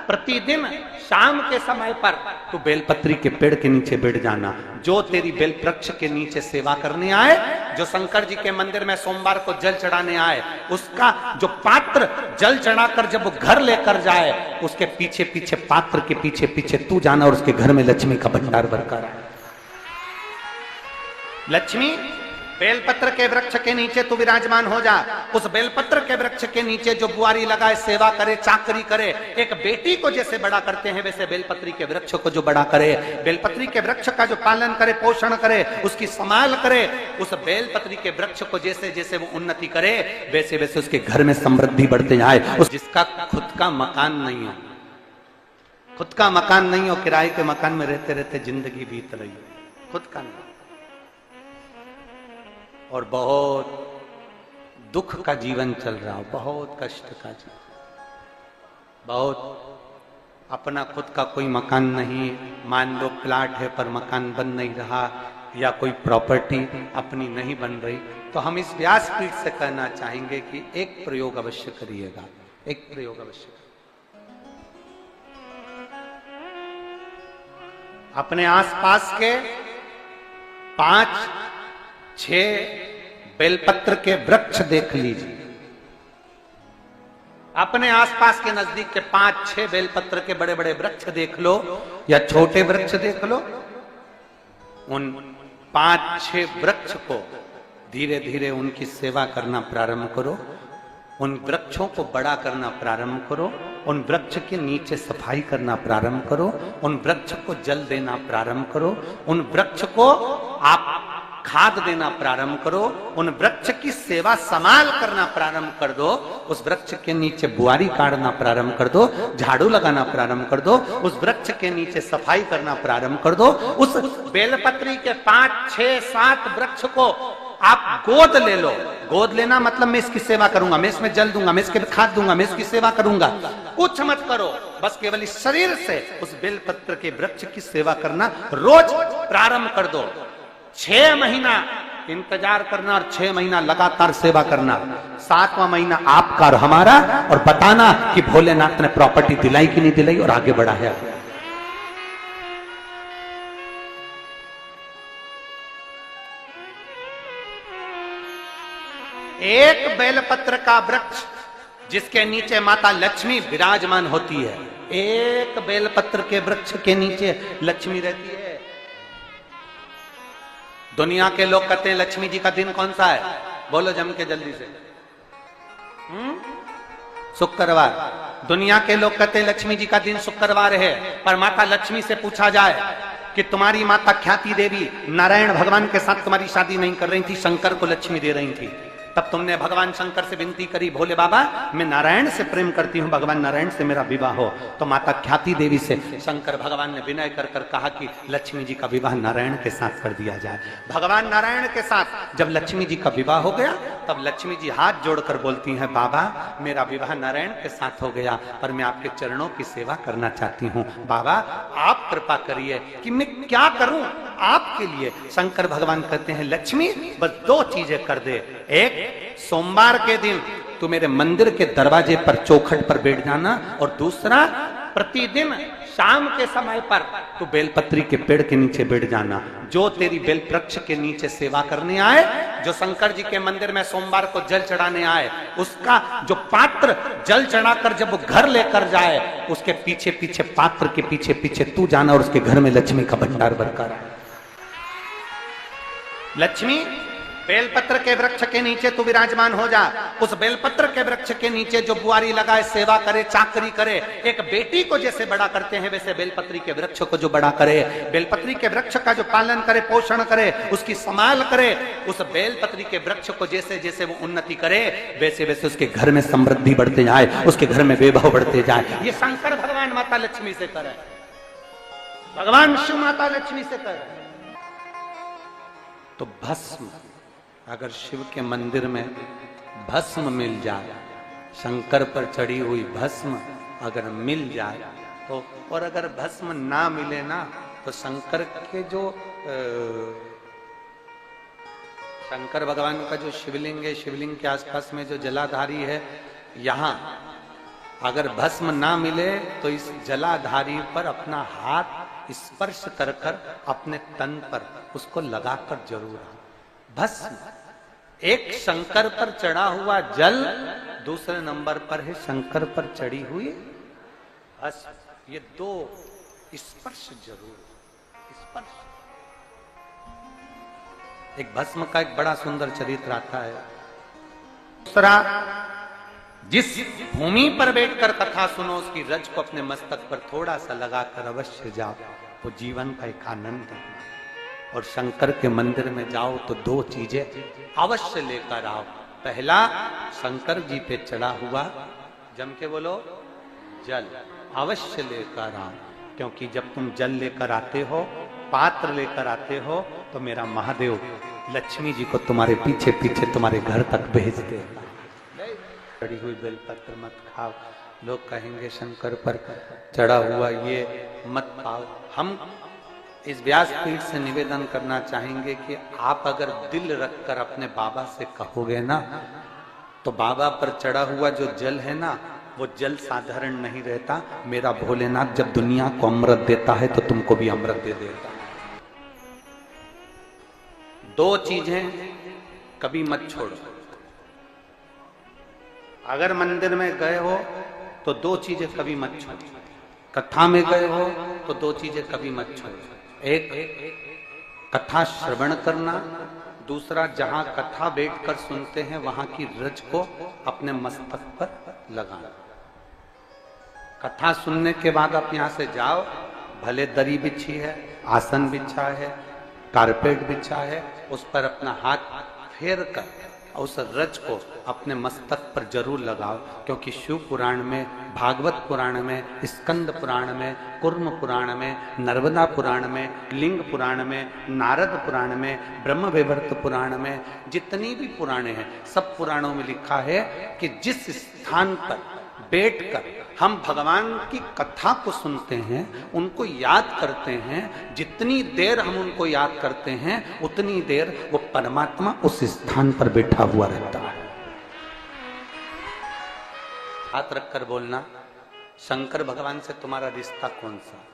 प्रतिदिन शाम के समय पर तू बेलपत्री के पेड़ के नीचे बैठ जाना। जो तेरी बेल वृक्ष के नीचे सेवा करने आए, जो शंकर जी के मंदिर में सोमवार को जल चढ़ाने आए, उसका जो पात्र जल चढ़ाकर जब वो घर लेकर जाए, उसके पीछे पीछे, पात्र के पीछे पीछे तू जाना और उसके घर में लक्ष्मी का भंडार भरकर आए। लक्ष्मी बेलपत्र के वृक्ष के नीचे तू विराजमान हो जा। उस बेलपत्र के वृक्ष के नीचे जो बुआरी लगाए, सेवा करे, चाकरी करे, एक बेटी को जैसे बड़ा करते हैं वैसे बेलपत्री के वृक्ष को जो बड़ा करे, बेलपत्री के वृक्ष का जो पालन करे, पोषण करे, उसकी संभाल करे, उस बेलपत्री के वृक्ष को जैसे जैसे वो उन्नति करे वैसे वैसे उसके घर में समृद्धि बढ़ते जाए। उस जिसका खुद का मकान नहीं हो, खुद का मकान नहीं हो, किराए के मकान में रहते रहते जिंदगी बीत रही हो, खुद का नहीं, और बहुत दुख का जीवन चल रहा हो, बहुत कष्ट का जीवन, बहुत अपना खुद का कोई मकान नहीं, मान लो प्लाट है पर मकान बन नहीं रहा, या कोई प्रॉपर्टी अपनी नहीं बन रही, तो हम इस व्यासपीठ से कहना चाहेंगे कि एक प्रयोग अवश्य करिएगा, एक प्रयोग अवश्य। अपने आसपास के 5-6 बेलपत्र के वृक्ष देख लीजिए। अपने आसपास के नजदीक के 5-6 बेलपत्र के बड़े बड़े वृक्ष देख लो या छोटे वृक्ष देख लो। उन 5-6 वृक्ष को धीरे धीरे उनकी सेवा करना प्रारंभ करो, उन वृक्षों को बड़ा करना प्रारंभ करो, उन वृक्ष के नीचे सफाई करना प्रारंभ करो, उन वृक्ष को जल देना प्रारंभ करो, उन वृक्ष को आप खाद देना प्रारंभ करो, उन वृक्ष की सेवा संभाल करना प्रारंभ कर दो, उस वृक्ष के नीचे बुआरी काटना प्रारंभ कर दो, झाड़ू लगाना प्रारंभ कर दो, उस वृक्ष के नीचे सफाई करना प्रारंभ कर दो। उस बेलपत्री के 5-6-7 वृक्ष को आप गोद ले लो। गोद लेना मतलब मैं इसकी सेवा करूंगा, मैं इसमें जल दूंगा, मैं इसके खाद दूंगा, मैं इसकी सेवा करूंगा, कुछ मत करो, बस केवल इस शरीर से उस बेलपत्र के वृक्ष की सेवा करना रोज प्रारंभ कर दो। 6 महीना इंतजार करना और 6 महीना लगातार सेवा करना, 7वां महीना आपका और हमारा, और बताना कि भोलेनाथ ने प्रॉपर्टी दिलाई कि नहीं दिलाई और आगे बढ़ा है। एक बेलपत्र का वृक्ष जिसके नीचे माता लक्ष्मी विराजमान होती है, एक बेलपत्र के वृक्ष के नीचे लक्ष्मी रहती है। दुनिया के लोग कहते हैं लक्ष्मी जी का दिन कौन सा है, बोलो जम के जल्दी से। शुक्रवार। दुनिया के लोग कहते हैं लक्ष्मी जी का दिन शुक्रवार है, पर माता लक्ष्मी से पूछा जाए कि तुम्हारी माता ख्याति देवी नारायण भगवान के साथ तुम्हारी शादी नहीं कर रही थी, शंकर को लक्ष्मी दे रही थी, तब तुमने भगवान शंकर से विनती करी, भोले बाबा मैं नारायण से प्रेम करती हूँ, भगवान नारायण से मेरा विवाह हो। तो माता ख्याति देवी से शंकर भगवान ने विनय कर कर कहा कि लक्ष्मी जी का विवाह नारायण के साथ कर दिया जाए। भगवान नारायण के साथ जब लक्ष्मी जी का विवाह हो गया, तब लक्ष्मी जी हाथ जोड़कर बोलती हैं, बाबा मेरा विवाह नारायण के साथ हो गया, पर मैं आपके चरणों की सेवा करना चाहती हूँ, बाबा आप कृपा करिए कि मैं क्या करूं आपके लिए। शंकर भगवान कहते हैं लक्ष्मी बस 2 चीजें कर दे, एक सोमवार के दिन तू मेरे मंदिर के दरवाजे पर चौखट पर बैठ जाना, और दूसरा प्रतिदिन शाम के समय पर तू बेलपत्री के पेड़ के नीचे बैठ जाना। जो तेरी बेल वृक्ष के नीचे सेवा करने आए, जो शंकर जी के मंदिर में सोमवार को जल चढ़ाने आए, उसका जो पात्र जल चढ़ाकर जब वो घर लेकर जाए, उसके पीछे पीछे, पात्र के पीछे पीछे तू जाना और उसके घर में लक्ष्मी का भंडार भरकर आए। लक्ष्मी बेलपत्र के वृक्ष के नीचे तू विराजमान हो जा। उस बेलपत्र के वृक्ष के नीचे जो बुआरी लगाए, सेवा करे, चाकरी करे, एक बेटी को जैसे बड़ा करते हैं वैसे बेलपत्री के वृक्ष को जो बड़ा करे, बेलपत्री के वृक्ष का जो पालन करे, पोषण करे, उसकी संभाल करे, उस बेलपत्री के वृक्ष को जैसे जैसे वो उन्नति करे वैसे वैसे उसके घर में समृद्धि बढ़ते जाए, उसके घर में वैभव बढ़ते जाए। ये शंकर भगवान माता लक्ष्मी से करे, भगवान शिव माता लक्ष्मी से करे। तो भस्म, अगर शिव के मंदिर में भस्म मिल जाए, शंकर पर चढ़ी हुई भस्म अगर मिल जाए तो, और अगर भस्म ना मिले ना, तो शंकर के जो शंकर भगवान का जो शिवलिंग है, शिवलिंग के आसपास में जो जलाधारी है, यहाँ अगर भस्म ना मिले तो इस जलाधारी पर अपना हाथ स्पर्श कर कर अपने तन पर उसको लगाकर जरूर आओ। भस्म एक शंकर पर चढ़ा हुआ जल, दूसरे नंबर पर है शंकर पर चढ़ी हुई भस्म। ये दो स्पर्श जरूर, स्पर्श। एक भस्म का एक बड़ा सुंदर चरित्र आता है। दूसरा, जिस भूमि पर बैठकर कथा सुनो उसकी रज को अपने मस्तक पर थोड़ा सा लगाकर अवश्य जाओ, वो जीवन का एक आनंद है। और शंकर के मंदिर में जाओ तो दो चीजें अवश्य लेकर आओ। पहला, शंकर जी पे चढ़ा हुआ, जम के बोलो, जल अवश्य लेकर आओ। क्योंकि जब तुम जल लेकर आते हो, पात्र लेकर आते हो, तो मेरा महादेव लक्ष्मी जी को तुम्हारे पीछे पीछे तुम्हारे घर तक भेज देगा। चढ़ी हुई बेलपत्र मत खाओ, लोग कहेंगे शंकर पर चढ़ा हुआ ये मत पाओ। हम इस व्यासपीठ से निवेदन करना चाहेंगे कि आप अगर दिल रखकर अपने बाबा से कहोगे ना, तो बाबा पर चढ़ा हुआ जो जल है ना, वो जल साधारण नहीं रहता। मेरा भोलेनाथ जब दुनिया को अमृत देता है तो तुमको भी अमृत दे देता है। दो चीजें कभी मत छोड़ो। अगर मंदिर में गए हो तो दो चीजें कभी मत छोड़ो। कथा में गए हो तो दो चीजें कभी मत छोड़ो। एक, कथा श्रवण करना। दूसरा, जहां कथा बैठकर सुनते हैं वहां की रज को अपने मस्तक पर लगाना। कथा सुनने के बाद आप यहां से जाओ, भले दरी बिछी है, आसन बिछा है, कारपेट बिछा है, उस पर अपना हाथ फेर कर उस रज को अपने मस्तक पर जरूर लगाओ। क्योंकि शिव पुराण में, भागवत पुराण में, स्कंद पुराण में, कुर्म पुराण में, नर्मदा पुराण में, लिंग पुराण में, नारद पुराण में, ब्रह्म वैवर्त पुराण में, जितनी भी पुराणे हैं, सब पुराणों में लिखा है कि जिस स्थान पर बैठकर हम भगवान की कथा को सुनते हैं, उनको याद करते हैं, जितनी देर हम उनको याद करते हैं उतनी देर वो परमात्मा उस स्थान पर बैठा हुआ रहता है। हाथ रखकर बोलना, शंकर भगवान से तुम्हारा रिश्ता कौन सा?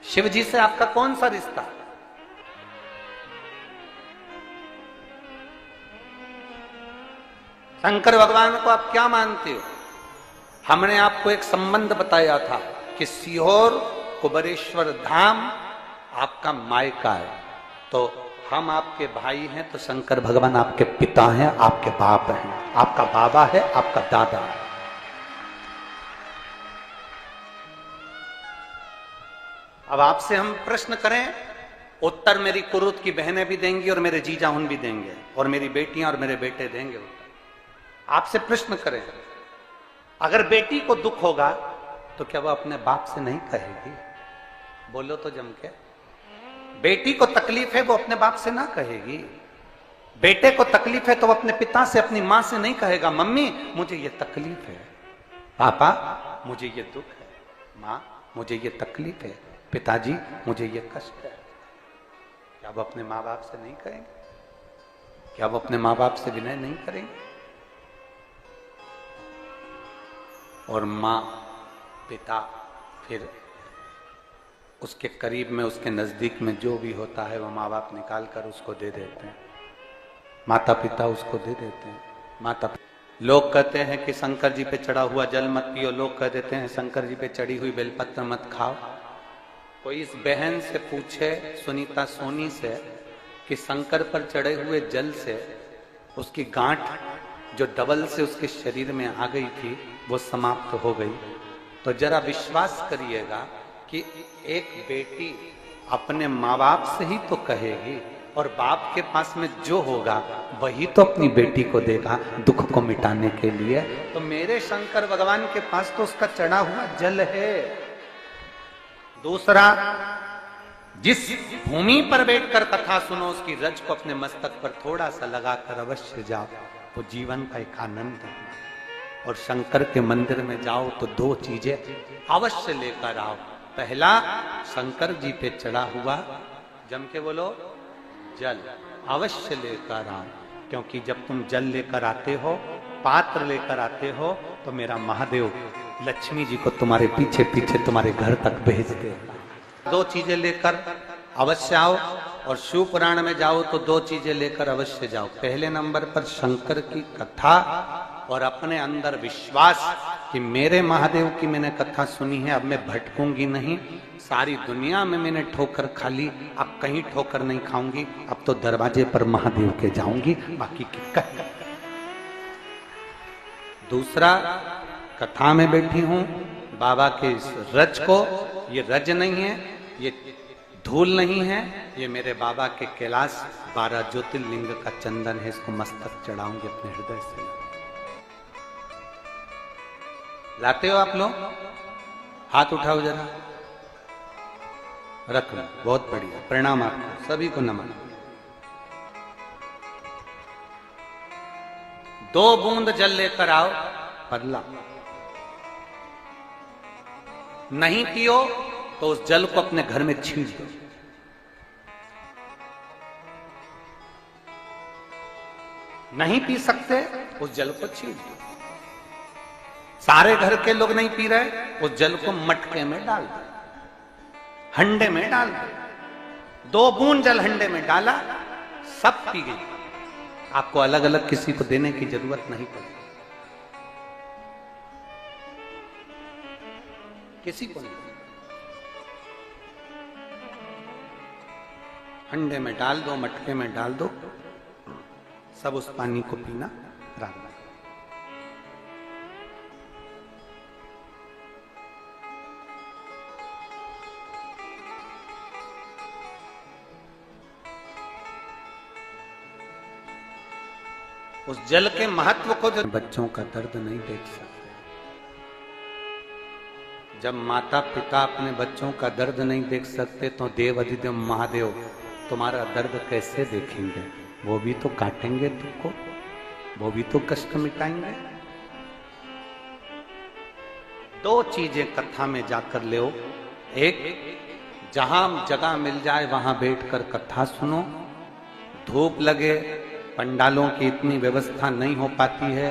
शिव जी से आपका कौन सा रिश्ता? शंकर भगवान को आप क्या मानते हो? हमने आपको एक संबंध बताया था कि सीहोर कुबेरेश्वर धाम आपका मायका है, तो हम आपके भाई हैं, तो शंकर भगवान आपके पिता हैं, आपके बाप हैं, आपका बाबा है, आपका दादा है। अब आपसे हम प्रश्न करें, उत्तर मेरी कुरुत की बहनें भी देंगी और मेरे जीजा उन भी देंगे और मेरी बेटियां और मेरे बेटे देंगे। आपसे प्रश्न करें, अगर बेटी को दुख होगा तो क्या वो अपने बाप से नहीं कहेगी? बोलो तो जम के। बेटी को तकलीफ है वो अपने बाप से ना कहेगी। बेटे को तकलीफ है तो वो अपने पिता से, अपनी मां से नहीं कहेगा, मम्मी मुझे ये तकलीफ है, पापा मुझे ये दुख है, मां मुझे ये तकलीफ है, पिताजी मुझे ये कष्ट है। क्या वो अपने माँ बाप से नहीं कहेंगे? क्या वो अपने माँ बाप से विनय नहीं करेंगे? और माँ, पिता, फिर उसके करीब में, उसके नजदीक में जो भी होता है वो माँ बाप निकाल कर उसको दे देते हैं, माता पिता उसको दे देते हैं। माता लोग कहते हैं कि शंकर जी पे चढ़ा हुआ जल मत पियो, लोग कह देते हैं शंकर जी पे चढ़ी हुई बेलपत्र मत खाओ। कोई इस बहन से पूछे, सुनीता सोनी से, कि शंकर पर चढ़े हुए जल से उसकी गांठ जो डबल से उसके शरीर में आ गई थी वो समाप्त हो गई, तो जरा विश्वास करिएगा कि एक बेटी अपने माँ बाप से ही तो कहेगी, और बाप के पास में जो होगा वही तो अपनी बेटी को देगा दुख को मिटाने के लिए। तो मेरे शंकर भगवान के पास तो उसका चढ़ा हुआ जल है। दूसरा, जिस भूमि पर बैठकर कथा सुनो उसकी रज को अपने मस्तक पर थोड़ा सा लगाकर अवश्य जाओ, वो जीवन का एक आनंद है। और शंकर के मंदिर में जाओ तो दो चीजें अवश्य लेकर आओ। पहला, शंकर जी पे चढ़ा हुआ, जम के बोलो, जल अवश्य लेकर आओ। क्योंकि जब तुम जल लेकर आते हो पात्र लेकर आते हो तो मेरा महादेव लक्ष्मी जी को तुम्हारे पीछे पीछे तुम्हारे घर तक भेज दे। दो चीजें लेकर अवश्य आओ, और शिव पुराण में जाओ तो दो चीजें लेकर अवश्य जाओ। पहले नंबर पर शंकर की कथा और अपने अंदर विश्वास कि मेरे महादेव की मैंने कथा सुनी है, अब मैं भटकूंगी नहीं। सारी दुनिया में मैंने ठोकर खा ली, अब कहीं ठोकर नहीं खाऊंगी, अब तो दरवाजे पर महादेव के जाऊंगी, बाकी की कथा। दूसरा, कथा में बैठी हूं बाबा के इस रज को, ये रज नहीं है, ये धूल नहीं है, ये मेरे बाबा के कैलाश 12 ज्योतिर्लिंग का चंदन है, इसको मस्तक चढ़ाऊंगी अपने हृदय से। लाते हो आप लोग? हाथ उठाओ जरा, रख लो, बहुत बढ़िया, प्रणाम आपको सभी को, नमन। 2 बूंद जल लेकर आओ, पगला नहीं पियो तो उस जल को अपने घर में छींट दो। नहीं पी सकते उस जल को छींट दो। सारे घर के लोग नहीं पी रहे, उस जल को मटके में डाल दो, हंडे में डाल दो। 2 बूंद जल हंडे में डाला, सब पी गई। आपको अलग अलग किसी को देने की जरूरत नहीं पड़ी, किसी को नहीं। हंडे में डाल दो, मटके में डाल दो, सब उस पानी को पीना राम। उस जल के महत्व को जो बच्चों का दर्द नहीं देख सकते, जब माता पिता अपने बच्चों का दर्द नहीं देख सकते तो देव अधिदेव महादेव तुम्हारा दर्द कैसे देखेंगे? वो भी तो काटेंगे तुमको, वो भी तो कष्ट मिटाएंगे। 2 चीजें कथा में जाकर ले। एक, जहां जगह मिल जाए वहां बैठकर कथा सुनो। धूप लगे, पंडालों की इतनी व्यवस्था नहीं हो पाती है,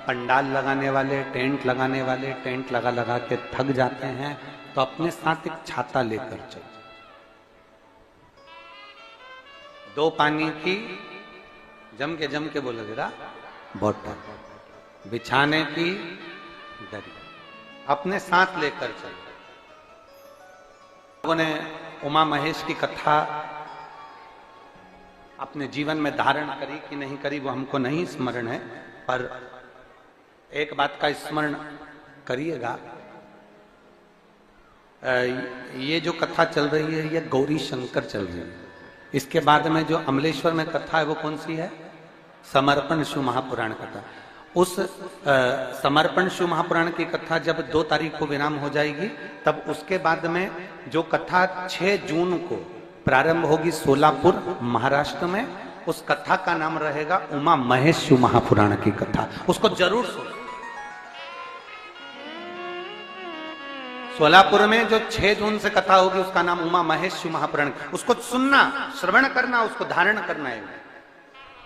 पंडाल लगाने वाले, टेंट लगाने वाले टेंट लगा लगा के थक जाते हैं, तो अपने साथ एक छाता लेकर चलो। 2 पानी की जम के बोलो जरा, बोतल, बिछाने की दरी अपने साथ लेकर चलो। लोगों ने उमा महेश की कथा अपने जीवन में धारण करी कि नहीं करी वो हमको नहीं स्मरण है, पर एक बात का स्मरण करिएगा, ये जो कथा चल रही है ये गौरी शंकर चल रही है। इसके बाद में जो अमलेश्वर में कथा है वो कौन सी है? समर्पण शिव महापुराण कथा। उस समर्पण शिव महापुराण की कथा जब 2 तारीख को विराम हो जाएगी, तब उसके बाद में जो कथा 6 जून को प्रारंभ होगी सोलापुर महाराष्ट्र में, उस कथा का नाम रहेगा उमा महेश शिव महापुराण की कथा। उसको जरूर सुनो। सोलापुर में जो 6 जून से कथा होगी उसका नाम उमा महेश शिव महापुराण। उसको सुनना, श्रवण करना, उसको धारण करना है।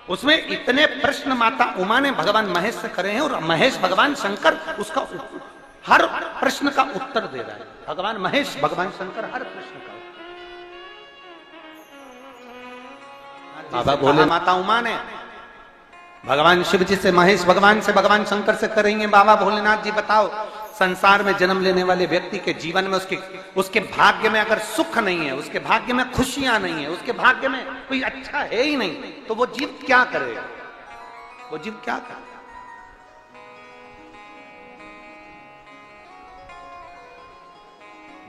उसमें इतने प्रश्न माता उमा ने भगवान महेश से करे हैं, और महेश भगवान शंकर उसका हर प्रश्न का उत्तर दे रहा है। भगवान महेश भगवान शंकर हर प्रश्न का। बाबा बोले माता उमा ने भगवान शिव जी से, महेश भगवान से, भगवान शंकर से करेंगे, बाबा भोलेनाथ जी बताओ, संसार में जन्म लेने वाले व्यक्ति के जीवन में उसके भाग्य में अगर सुख नहीं है, उसके भाग्य में खुशियां नहीं है, उसके भाग्य में कोई अच्छा है ही नहीं, तो वो जीव क्या करेगा? वो जीव क्या करेगा?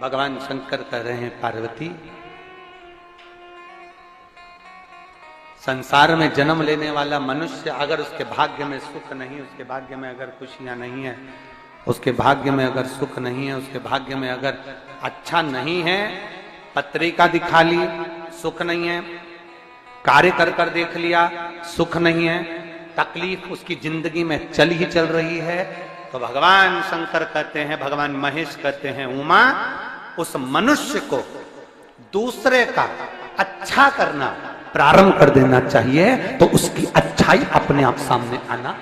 भगवान शंकर कह रहे हैं, पार्वती, संसार में जन्म लेने वाला मनुष्य अगर उसके भाग्य में सुख नहीं, उसके भाग्य में अगर खुशियां नहीं है, उसके भाग्य में अगर सुख नहीं है, उसके भाग्य में अगर अच्छा नहीं है, पत्रिका दिखा ली सुख नहीं है, कार्य कर कर देख लिया सुख नहीं है, तकलीफ उसकी जिंदगी में चल ही चल रही है, तो भगवान शंकर कहते हैं, भगवान महेश कहते हैं, उमा, उस मनुष्य को दूसरे का अच्छा करना प्रारंभ कर देना चाहिए, तो उसकी अच्छाई अपने आप सामने आना